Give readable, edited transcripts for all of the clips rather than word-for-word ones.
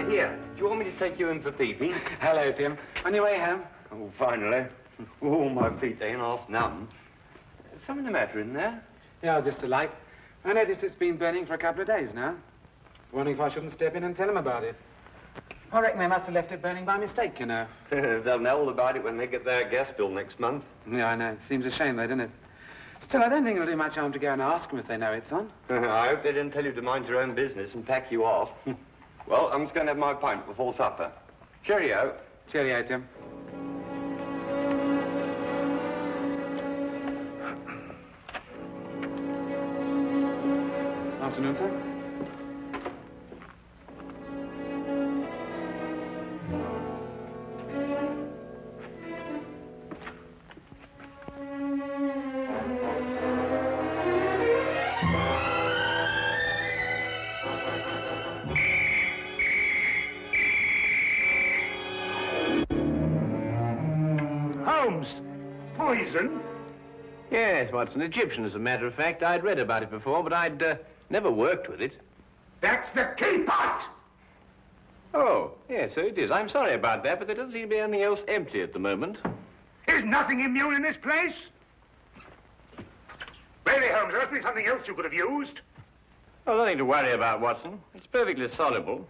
Here. Do you want me to take you in for peeping? Hello, Tim. On your way home? Oh, finally. Oh, my feet ain't half numb. Something the matter in there? Yeah, just a light. I noticed it's been burning for a couple of days now. Wondering if I shouldn't step in and tell them about it. I reckon they must have left it burning by mistake, you know. They'll know all about it when they get their gas bill next month. Yeah, I know. It seems a shame, though, doesn't it? Still, I don't think it'll do much harm to go and ask them if they know it's on. I hope they didn't tell you to mind your own business and pack you off. Well, I'm just going to have my pint before supper. Cheerio. Cheerio, Tim. Afternoon, sir. Holmes, poison? Yes, Watson, Egyptian, as a matter of fact. I'd read about it before, but I'd never worked with it. That's the key pot! Oh, yes, so it is. I'm sorry about that, but there doesn't seem to be anything else empty at the moment. Is nothing immune in this place? Really, Holmes, there must be something else you could have used. Oh, nothing to worry about, Watson. It's perfectly soluble.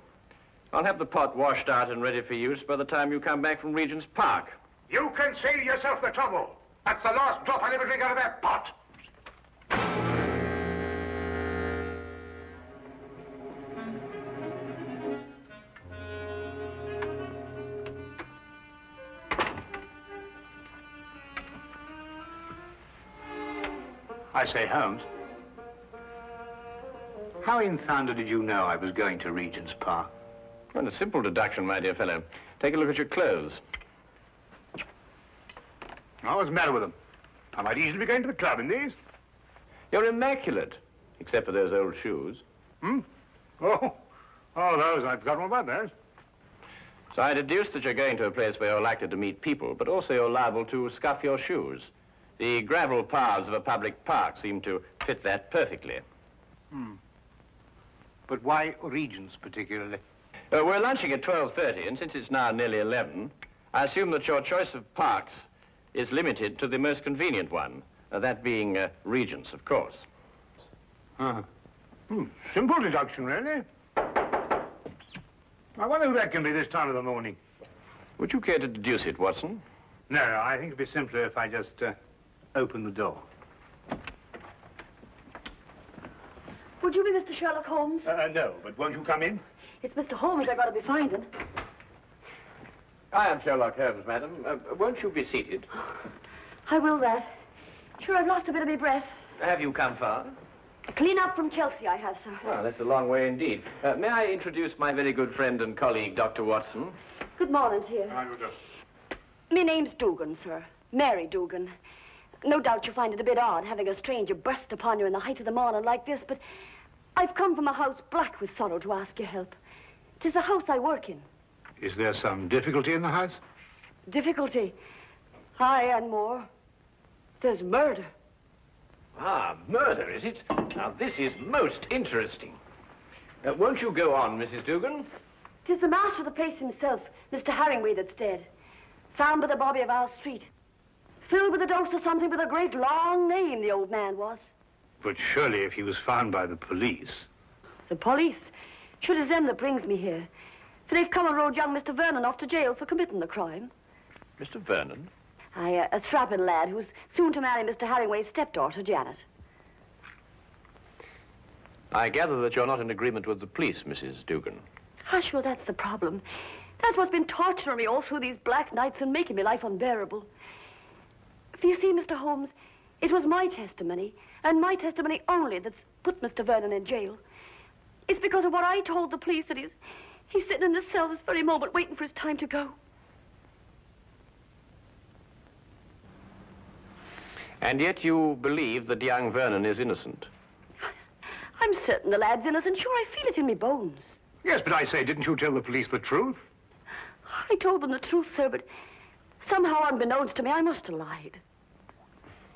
I'll have the pot washed out and ready for use by the time you come back from Regent's Park. You can save yourself the trouble. That's the last drop I'll ever drink out of that pot. I say, Holmes, how in thunder did you know I was going to Regent's Park? Well, a simple deduction, my dear fellow. Take a look at your clothes. Oh, what's the matter with them? I might easily be going to the club in these. You're immaculate, except for those old shoes. Hmm? Oh, those. I've forgotten all about those. So I deduced that you're going to a place where you're likely to meet people, but also you're liable to scuff your shoes. The gravel paths of a public park seem to fit that perfectly. Hmm. But why Regent's particularly? We're lunching at 12:30, and since it's now nearly 11, I assume that your choice of parks is limited to the most convenient one, that being Regent's, of course. Simple deduction, really. I wonder who that can be this time of the morning. Would you care to deduce it, Watson? No, I think it'd be simpler if I just open the door. Would you be Mr. Sherlock Holmes? No, but won't you come in? It's Mr. Holmes I got to be finding. I am Sherlock Holmes, madam. Won't you be seated? I will that. Sure, I've lost a bit of my breath. Have you come far? Clean up from Chelsea, I have, sir. Well, that's a long way indeed. May I introduce my very good friend and colleague, Dr. Watson? Good morning to you. My name's Dugan, sir. Mary Dugan. No doubt you find it a bit odd having a stranger burst upon you in the height of the morning like this, but I've come from a house black with sorrow to ask your help. 'Tis the house I work in. Is there some difficulty in the house? Difficulty? Aye, and more. There's murder. Ah, murder, is it? Now, this is most interesting. Won't you go on, Mrs. Dugan? 'Tis the master of the place himself, Mr. Harringway, that's dead. Found by the bobby of our street. Filled with a dose of something with a great long name, the old man was. But surely if he was found by the police... The police? Sure, it is them that brings me here. For they've come and rode young Mr. Vernon off to jail for committing the crime. Mr. Vernon? Aye, a strapping lad who's soon to marry Mr. Harringway's stepdaughter, Janet. I gather that you're not in agreement with the police, Mrs. Dugan. Hush, well, that's the problem. That's what's been torturing me all through these black nights and making my life unbearable. For you see, Mr. Holmes, it was my testimony, and my testimony only, that's put Mr. Vernon in jail. It's because of what I told the police that he's sitting in this cell this very moment waiting for his time to go. And yet you believe that young Vernon is innocent. I'm certain the lad's innocent. Sure, I feel it in me bones. Yes, but I say, didn't you tell the police the truth? I told them the truth, sir, but somehow, unbeknownst to me, I must have lied.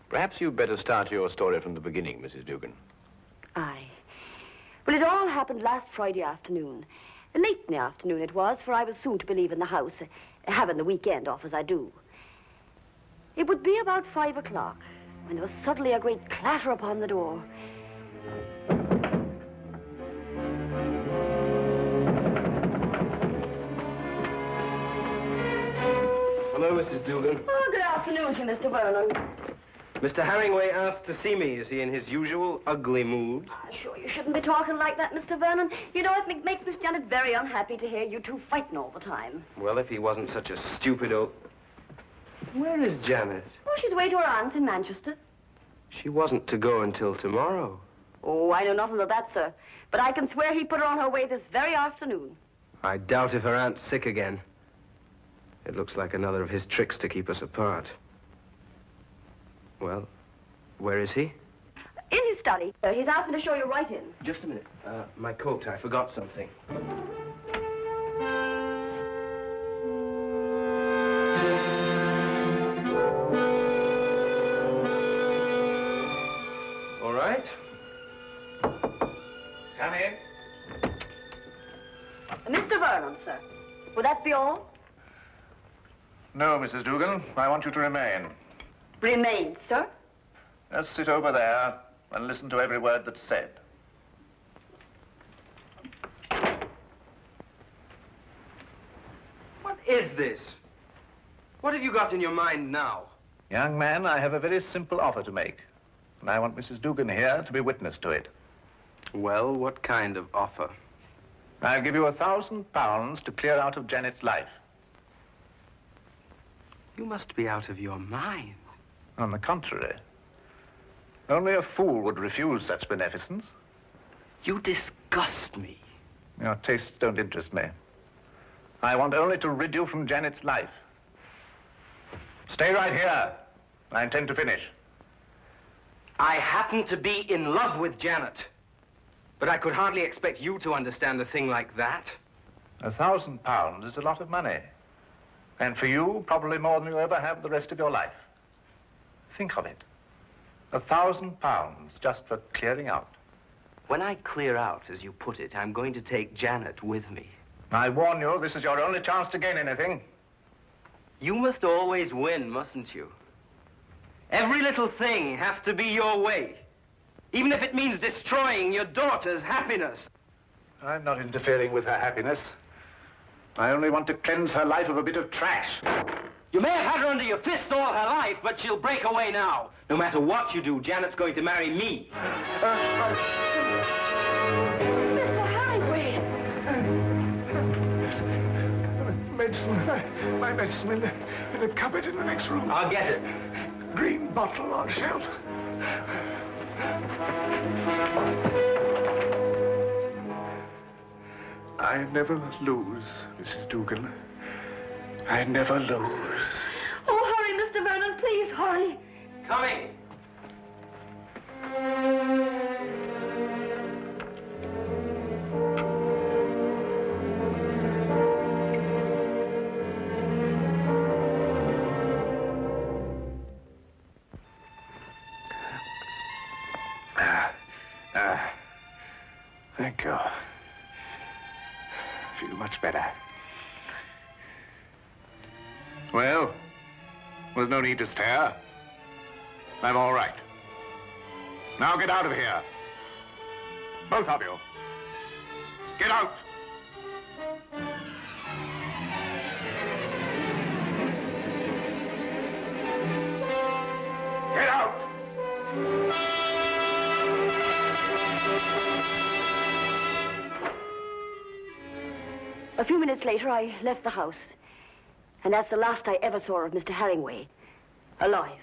Perhaps you'd better start your story from the beginning, Mrs. Dugan. Aye. Well, it all happened last Friday afternoon. Late in the afternoon it was, for I was soon to be leaving the house, having the weekend off as I do. It would be about 5 o'clock when there was suddenly a great clatter upon the door. Hello, Mrs. Dugan. Oh, good afternoon to you, Mr. Vernon. Mr. Herringway asked to see me. Is he in his usual ugly mood? Sure, you shouldn't be talking like that, Mr. Vernon. You know, it makes Miss Janet very unhappy to hear you two fighting all the time. Well, if he wasn't such a stupid old... Where is Janet? Oh, she's away to her aunt's in Manchester. She wasn't to go until tomorrow. Oh, I know nothing of that, sir. But I can swear he put her on her way this very afternoon. I doubt if her aunt's sick again. It looks like another of his tricks to keep us apart. Well, where is he? In his study. He's asked me to show you right in. Just a minute. My coat. I forgot something. All right. Come in. Mr. Vernon, sir. Would that be all? No, Mrs. Dugan. I want you to remain. Remain, sir. Just sit over there and listen to every word that's said. What is this? What have you got in your mind now? Young man, I have a very simple offer to make. And I want Mrs. Dugan here to be witness to it. Well, what kind of offer? I'll give you £1,000 to clear out of Janet's life. You must be out of your mind. On the contrary. Only a fool would refuse such beneficence. You disgust me. Your tastes don't interest me. I want only to rid you from Janet's life. Stay right here. I intend to finish. I happen to be in love with Janet. But I could hardly expect you to understand a thing like that. £1,000 is a lot of money. And for you, probably more than you'll ever have the rest of your life. Think of it. £1,000 just for clearing out. When I clear out, as you put it, I'm going to take Janet with me. I warn you, this is your only chance to gain anything. You must always win, mustn't you? Every little thing has to be your way. Even if it means destroying your daughter's happiness. I'm not interfering with her happiness. I only want to cleanse her life of a bit of trash. You may have had her under your fist all her life, but she'll break away now. No matter what you do, Janet's going to marry me. Mr. Herringway! Medicine. My medicine in the cupboard in the next room. I'll get it. Green bottle on shelf. I never lose, Mrs. Dugan. I never lose. Oh, hurry, Mr. Vernon, please, hurry. Coming. Thank you. Feel much better. Well, there's no need to stare. I'm all right. Now get out of here. Both of you. Get out. Get out. A few minutes later, I left the house. And that's the last I ever saw of Mr. Herringway. Alive.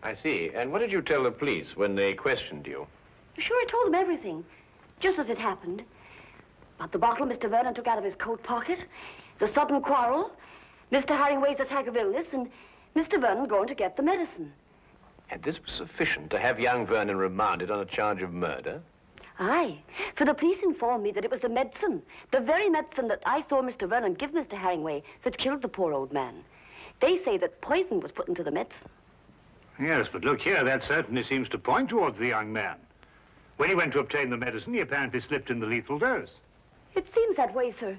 I see. And what did you tell the police when they questioned you? Sure, I told them everything. Just as it happened. About the bottle Mr. Vernon took out of his coat pocket, the sudden quarrel, Mr. Herringway's attack of illness, and Mr. Vernon going to get the medicine. And this was sufficient to have young Vernon remanded on a charge of murder? Aye, for the police informed me that it was the medicine, the very medicine that I saw Mr. Vernon give Mr. Herringway, that killed the poor old man. They say that poison was put into the medicine. Yes, but look here, that certainly seems to point towards the young man. When he went to obtain the medicine, he apparently slipped in the lethal dose. It seems that way, sir.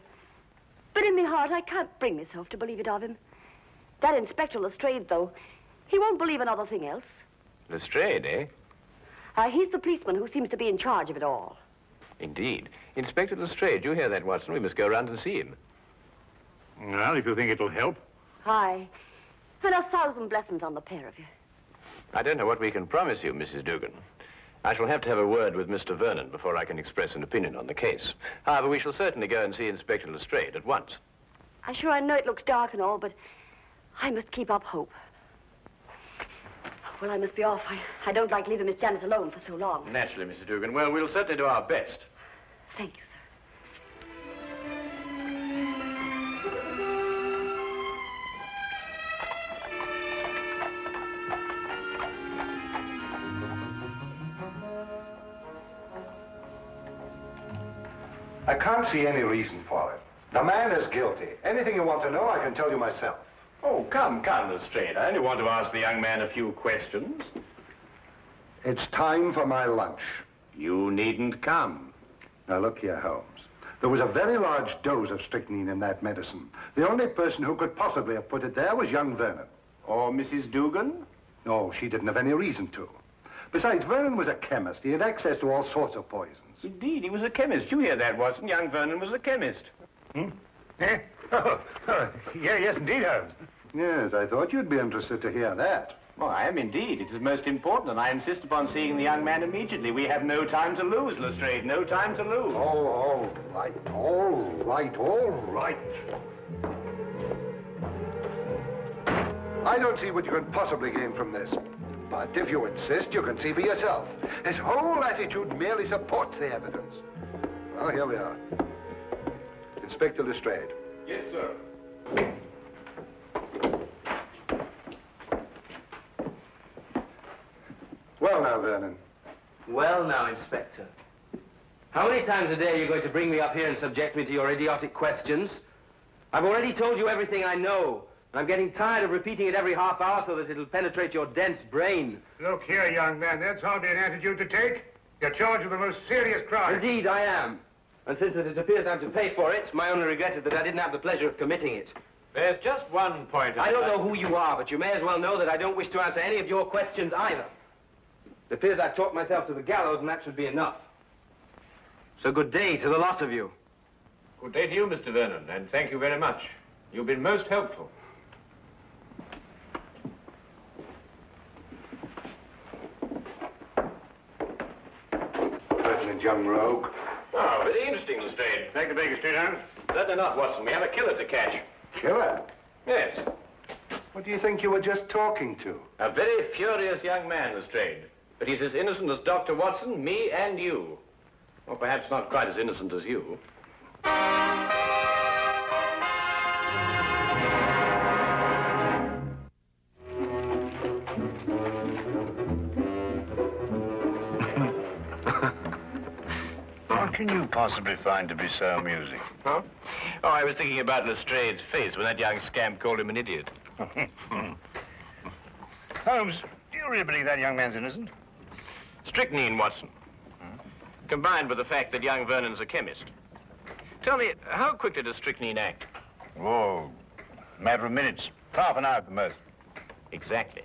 But in my heart, I can't bring myself to believe it of him. That Inspector Lestrade, though, he won't believe another thing else. Lestrade, eh? He's the policeman who seems to be in charge of it all. Indeed. Inspector Lestrade, you hear that, Watson? We must go round and see him. Well, if you think it'll help. Aye. And 1,000 blessings on the pair of you. I don't know what we can promise you, Mrs. Dugan. I shall have to have a word with Mr. Vernon before I can express an opinion on the case. However, we shall certainly go and see Inspector Lestrade at once. I know it looks dark and all, but I must keep up hope. Well, I must be off. I don't like leaving Miss Janet alone for so long. Naturally, Mrs. Dugan. Well, we'll certainly do our best. Thank you, sir. I can't see any reason for it. The man is guilty. Anything you want to know, I can tell you myself. Oh, come, Lestrade. I only want to ask the young man a few questions. It's time for my lunch. You needn't come. Now, look here, Holmes. There was a very large dose of strychnine in that medicine. The only person who could possibly have put it there was young Vernon. Or Mrs. Dugan? No, she didn't have any reason to. Besides, Vernon was a chemist. He had access to all sorts of poisons. Indeed, he was a chemist. You hear that, Watson? Young Vernon was a chemist. Eh? Yes, indeed, Holmes. Yes, I thought you'd be interested to hear that. Well, I am indeed. It is most important, and I insist upon seeing the young man immediately. We have no time to lose, Lestrade. No time to lose. Oh, all right, all right, all right. I don't see what you can possibly gain from this. But if you insist, you can see for yourself. His whole attitude merely supports the evidence. Well, here we are. Inspector Lestrade. Yes, sir. Well now, Vernon. Well now, Inspector. How many times a day are you going to bring me up here and subject me to your idiotic questions? I've already told you everything I know. I'm getting tired of repeating it every half hour so that it'll penetrate your dense brain. Look here, young man, that's hardly an attitude to take. You're charged with the most serious crime. Indeed, I am. And since it appears I'm to pay for it, my only regret is that I didn't have the pleasure of committing it. There's just one point. I don't know who you are, but you may as well know that I don't wish to answer any of your questions either. It appears I've talked myself to the gallows, and that should be enough. So good day to the lot of you. Good day to you, Mr. Vernon, and thank you very much. You've been most helpful. President Young Rogue. Oh, very interesting, Lestrade. Take the Baker Street, Holmes. Certainly not, Watson. We have a killer to catch. Killer? Yes. What do you think you were just talking to? A very furious young man, Lestrade. But he's as innocent as Dr. Watson, me, and you. Or perhaps not quite as innocent as you. What can you possibly find to be so amusing? Huh? Oh, I was thinking about Lestrade's face when that young scamp called him an idiot. Holmes, do you really believe that young man's innocent? Strychnine, Watson. Combined with the fact that young Vernon's a chemist. Tell me, how quickly does strychnine act? Oh, matter of minutes. Half an hour at the most. Exactly.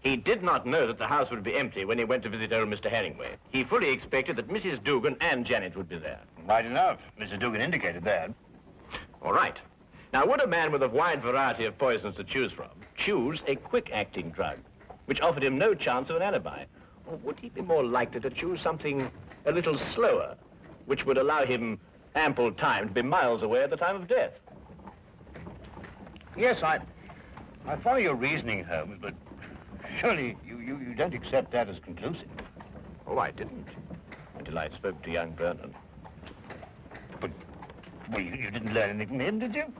He did not know that the house would be empty when he went to visit old Mr. Herringway. He fully expected that Mrs. Dugan and Janet would be there. Right enough. Mr. Dugan indicated that. All right. Now, would a man with a wide variety of poisons to choose from choose a quick-acting drug, which offered him no chance of an alibi? Or would he be more likely to choose something a little slower, which would allow him ample time to be miles away at the time of death? Yes, I follow your reasoning, Holmes, but surely you don't accept that as conclusive. Oh, I didn't, until I spoke to young Vernon. But, well, you didn't learn anything from him, did you?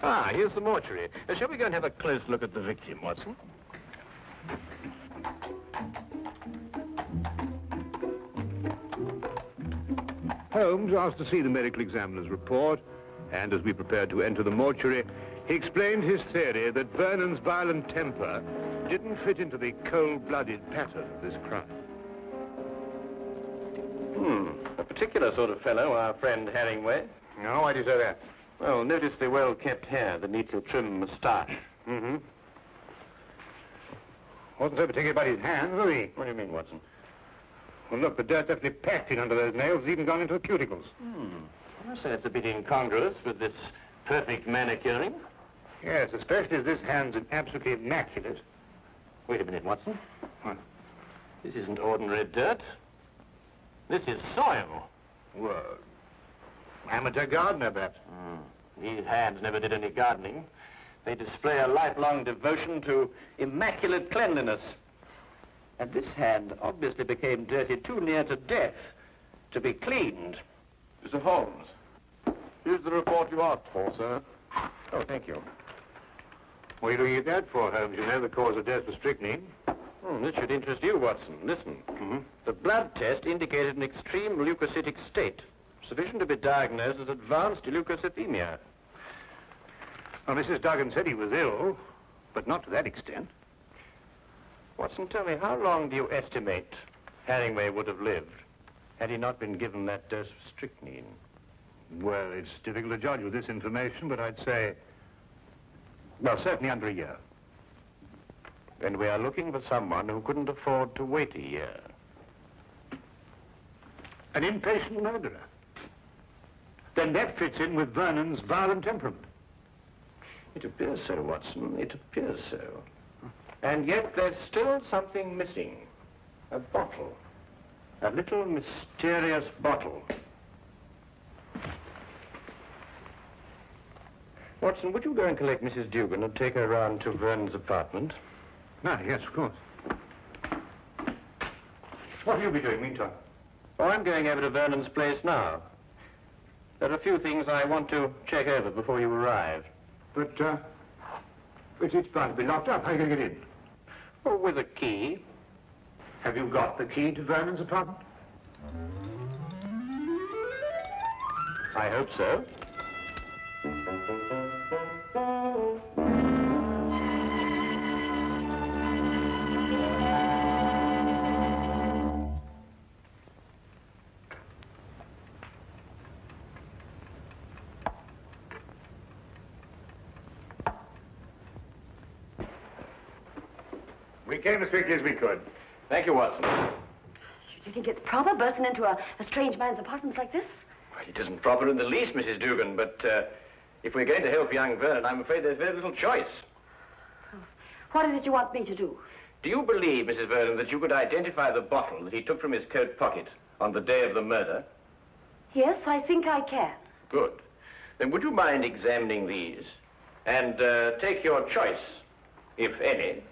Ah, here's the mortuary. Shall we go and have a close look at the victim, Watson? Holmes asked to see the medical examiner's report, and as we prepared to enter the mortuary, he explained his theory that Vernon's violent temper didn't fit into the cold-blooded pattern of this crime. A particular sort of fellow, our friend Herringway. Oh, why do you say that? Well, notice the well-kept hair, the neatly trimmed moustache. Mm-hmm. Wasn't so particular about his hands, was he? What do you mean, Watson? Well, look, the dirt definitely packed in under those nails, even gone into the cuticles. I say it's a bit incongruous with this perfect manicuring. Yes, especially as this hand's absolutely immaculate. Wait a minute, Watson. What? This isn't ordinary dirt. This is soil. Well, amateur gardener, perhaps. These hands never did any gardening. They display a lifelong devotion to immaculate cleanliness. And this hand obviously became dirty too near to death to be cleaned. Mr. Holmes, here's the report you asked for, sir. Oh, thank you. What are you looking at that for, Holmes? You know the cause of death was strychnine. This should interest you, Watson. Listen. The blood test indicated an extreme leukocytic state, sufficient to be diagnosed as advanced leukocythemia. Well, Mrs. Duggan said he was ill, but not to that extent. Watson, tell me, how long do you estimate Herringway would have lived had he not been given that dose of strychnine? Well, it's difficult to judge with this information, but I'd say, well, certainly under a year. And we are looking for someone who couldn't afford to wait a year. An impatient murderer. Then that fits in with Vernon's violent temperament. It appears so, Watson. It appears so. And yet there's still something missing. A bottle. A little mysterious bottle. Watson, would you go and collect Mrs. Dugan and take her round to Vernon's apartment? Ah, yes, of course. What will you be doing meantime? Oh, I'm going over to Vernon's place now. There are a few things I want to check over before you arrive. But it's bound to be locked up. How are you going to get in? Oh, with a key. Have you got the key to Vernon's apartment? I hope so. We came as quickly as we could. Thank you, Watson. Do you think it's proper bursting into a strange man's apartment like this? Well, it isn't proper in the least, Mrs. Dugan, but if we're going to help young Vernon, I'm afraid there's very little choice. What is it you want me to do? Do you believe, Mrs. Vernon, that you could identify the bottle that he took from his coat pocket on the day of the murder? Yes, I think I can. Good. Then would you mind examining these and take your choice, if any?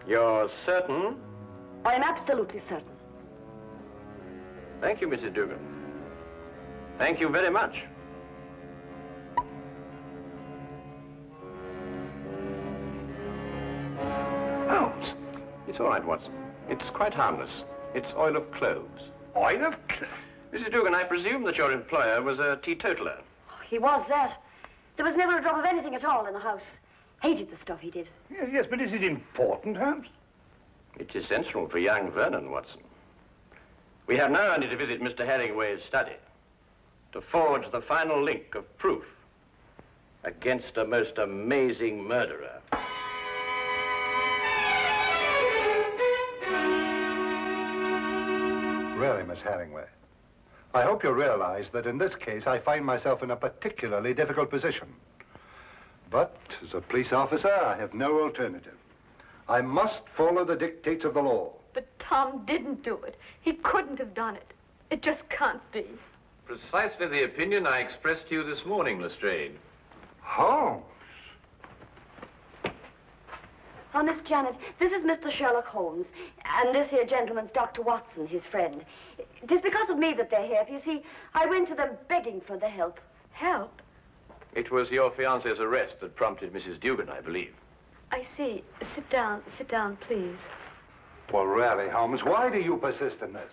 You're certain? I am absolutely certain. Thank you, Mrs. Dugan. Thank you very much. Holmes! It's all right, Watson. It's quite harmless. It's oil of cloves. Oil of cloves? Mrs. Dugan, I presume that your employer was a teetotaler. Oh, he was that. There was never a drop of anything at all in the house. Hated the stuff he did. Yes, but is it important, Holmes? It's essential for young Vernon, Watson. We have now only to visit Mr. Herringway's study to forge the final link of proof against a most amazing murderer. Really, Miss Herringway, I hope you realize that in this case I find myself in a particularly difficult position. But as a police officer, I have no alternative. I must follow the dictates of the law. But Tom didn't do it. He couldn't have done it. It just can't be. Precisely the opinion I expressed to you this morning, Lestrade. Holmes. Miss Janet, this is Mr. Sherlock Holmes, and this here gentleman's Dr. Watson, his friend. It is because of me that they're here. You see, I went to them begging for the help. Help? It was your fiancé's arrest that prompted Mrs. Dugan, I believe. I see. Sit down, please. Well, really, Holmes, why do you persist in this?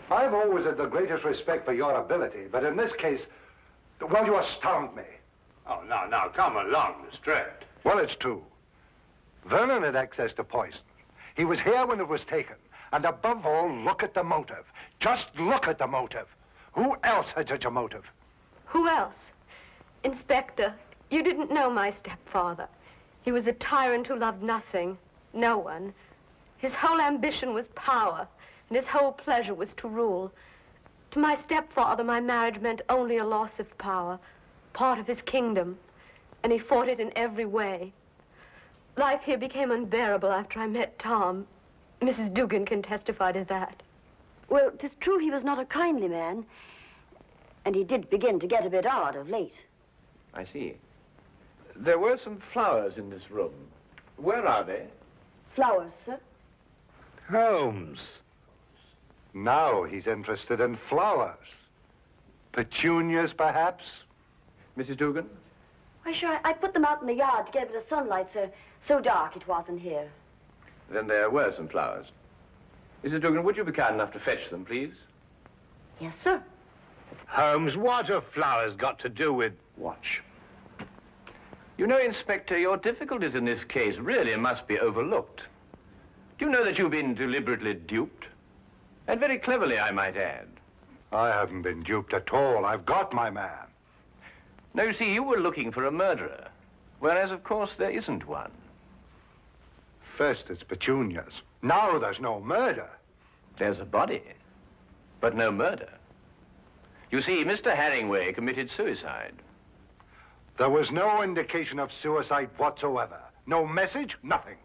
I've always had the greatest respect for your ability, but in this case, well, you astound me. Oh, now, come along, Lestrade. Well, it's true. Vernon had access to poison. He was here when it was taken. And above all, look at the motive. Just look at the motive. Who else had such a motive? Who else? Inspector, you didn't know my stepfather. He was a tyrant who loved nothing, no one. His whole ambition was power, and his whole pleasure was to rule. To my stepfather, my marriage meant only a loss of power, part of his kingdom, and he fought it in every way. Life here became unbearable after I met Tom. Mrs. Dugan can testify to that. Well, 'tis true he was not a kindly man, and he did begin to get a bit odd of late. I see. There were some flowers in this room. Where are they? Flowers, sir? Holmes. Now he's interested in flowers. Petunias, perhaps? Mrs. Dugan? Why, sure, I put them out in the yard to get a bit of sunlight, sir. So dark it was in here. Then there were some flowers. Mrs. Dugan, would you be kind enough to fetch them, please? Yes, sir. Holmes, what have flowers got to do with... Watch. You know, Inspector, your difficulties in this case really must be overlooked. Do you know that you've been deliberately duped? And very cleverly, I might add. I haven't been duped at all. I've got my man. Now, you see, you were looking for a murderer, whereas, of course, there isn't one. First it's petunias. Now there's no murder. There's a body, but no murder. You see, Mr. Herringway committed suicide. There was no indication of suicide whatsoever. No message, nothing.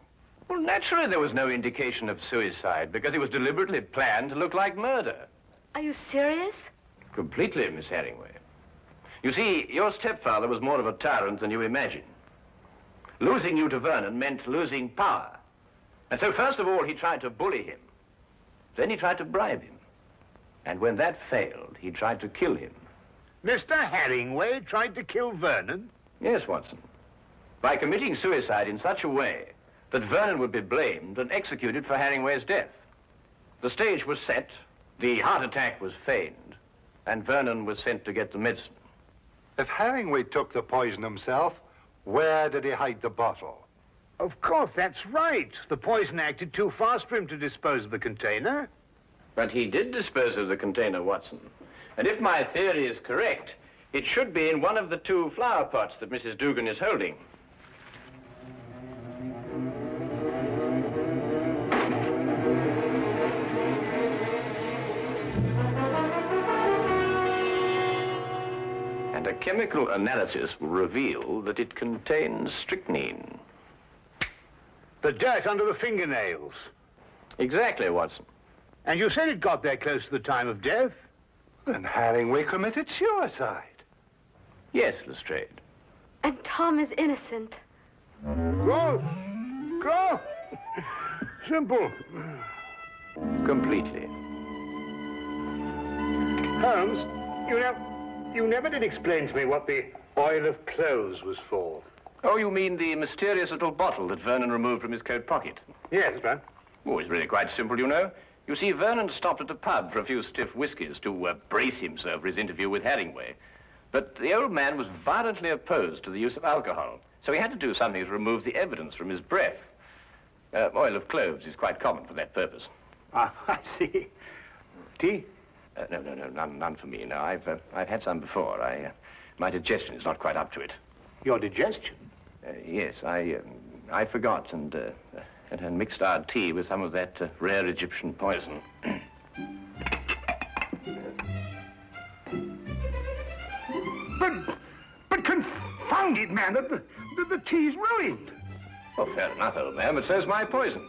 Well, naturally there was no indication of suicide, because it was deliberately planned to look like murder. Are you serious? Completely, Miss Herringway. You see, your stepfather was more of a tyrant than you imagine. Losing you to Vernon meant losing power. And so, first of all, he tried to bully him. Then he tried to bribe him. And when that failed, he tried to kill him. Mr. Herringway tried to kill Vernon? Yes, Watson. By committing suicide in such a way that Vernon would be blamed and executed for Herringway's death. The stage was set, the heart attack was feigned, and Vernon was sent to get the medicine. If Herringway took the poison himself, where did he hide the bottle? Of course, that's right. The poison acted too fast for him to dispose of the container. But he did dispose of the container, Watson. And if my theory is correct, it should be in one of the two flower pots that Mrs. Dugan is holding. And a chemical analysis will reveal that it contains strychnine. The dirt under the fingernails. Exactly, Watson. And you said it got there close to the time of death? Then Herringway committed suicide. Yes, Lestrade. And Tom is innocent. Go! Go! Simple. Completely. Holmes, you never did explain to me what the oil of clothes was for. Oh, you mean the mysterious little bottle that Vernon removed from his coat pocket? Yes, sir. Oh, it's really quite simple, you know. You see, Vernon stopped at a pub for a few stiff whiskies to brace himself for his interview with Herringway. But the old man was violently opposed to the use of alcohol, so he had to do something to remove the evidence from his breath. Oil of cloves is quite common for that purpose. Ah, I see. Tea? No, none for me. No, I've had some before. My digestion is not quite up to it. Your digestion? Yes, I forgot and mixed our tea with some of that rare Egyptian poison. But confound it, man, the tea's ruined. Oh, fair enough, old man, but so's my poison.